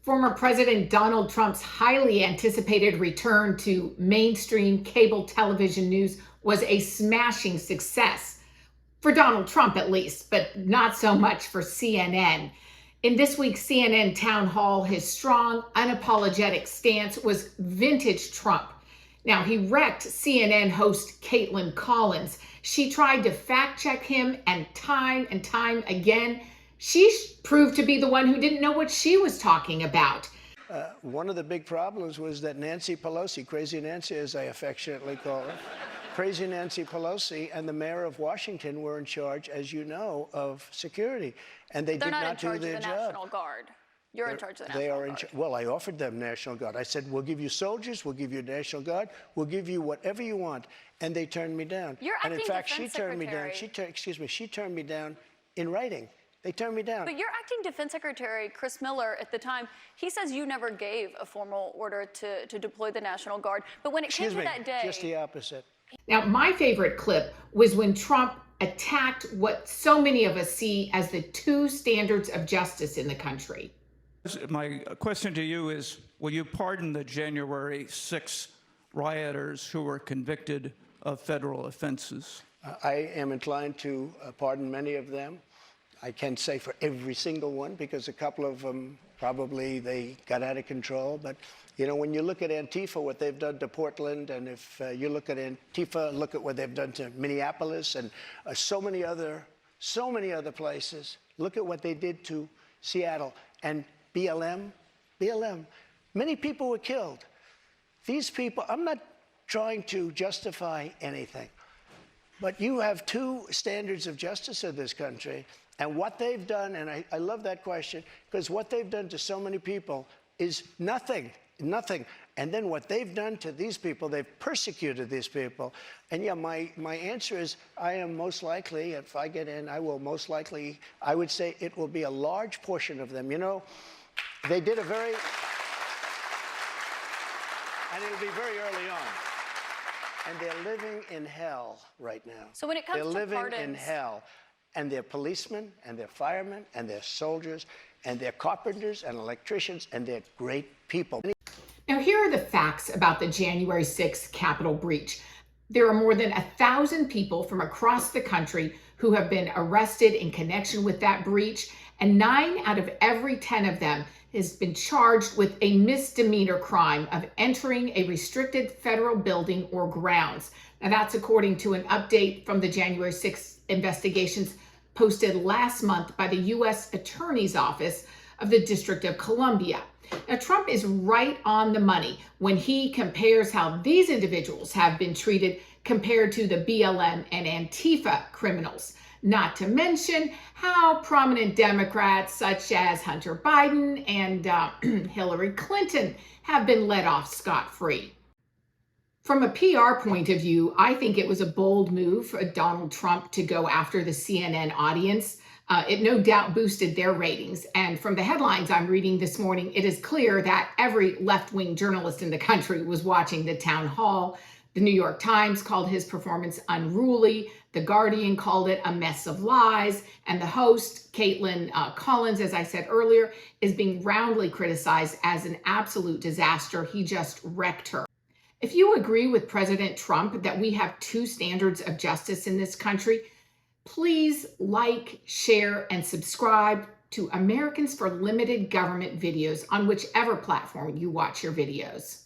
Former President Donald Trump's highly anticipated return to mainstream cable television news was a smashing success. For Donald Trump, at least, but not so much for CNN. In this week's CNN Townhall, his strong, unapologetic stance was vintage Trump. Now, he wrecked CNN host Caitlin Collins. She tried to fact-check him, and time again, she proved to be the one who didn't know what she was talking about. One of the big problems was that Nancy Pelosi, Crazy Nancy as I affectionately call her, Crazy Nancy Pelosi and the mayor of Washington were in charge, as you know, of security. And they did not do their job. They're not in charge of the National Guard. You're in charge of the National Guard. Well, I offered them National Guard. I said, we'll give you soldiers, we'll give you National Guard, we'll give you whatever you want. And they turned me down. And in fact, she turned me down. She turned me down in writing. They turned me down. But your acting defense secretary, Chris Miller, at the time, he says you never gave a formal order to deploy the National Guard. But when it came to that day... just the opposite. Now, my favorite clip was when Trump attacked what so many of us see as the two standards of justice in the country. My question to you is, will you pardon the January 6 rioters who were convicted of federal offenses? I am inclined to pardon many of them. I can't say for every single one, because a couple of them probably they got out of control. But, you know, when you look at Antifa, what they've done to Portland, and if you look at Antifa, look at what they've done to Minneapolis and so many other places. Look at what they did to Seattle and BLM. Many people were killed. These people, I'm not trying to justify anything, but you have two standards of justice in this country. And what they've done, and I love that question, because what they've done to so many people is nothing. And then what they've done to these people, they've persecuted these people. And yeah, my answer is I am most likely, if I get in, I will most likely, I would say it will be a large portion of them. You know, they did a very, and it'll be very early on. And they're living in hell right now. So when it comes to pardons, they're living in hell. And they're policemen, and they're firemen, and they're soldiers, and they're carpenters and electricians, and they're great people. Now, here are the facts about the January 6th Capitol breach. There are more than 1,000 people from across the country who have been arrested in connection with that breach, and 9 out of every 10 of them has been charged with a misdemeanor crime of entering a restricted federal building or grounds. Now, that's according to an update from the January 6th investigations posted last month by the U.S. Attorney's Office of the District of Columbia. Now, Trump is right on the money when he compares how these individuals have been treated compared to the BLM and Antifa criminals. Not to mention how prominent Democrats such as Hunter Biden and Hillary Clinton have been let off scot-free. From a PR point of view, I think it was a bold move for Donald Trump to go after the CNN audience. It no doubt boosted their ratings. And from the headlines I'm reading this morning, it is clear that every left-wing journalist in the country was watching the town hall. The New York Times called his performance unruly. The Guardian called it a mess of lies. And the host, Caitlin Collins, as I said earlier, is being roundly criticized as an absolute disaster. He just wrecked her. If you agree with President Trump that we have two standards of justice in this country, please like, share, and subscribe to Americans for Limited Government videos on whichever platform you watch your videos.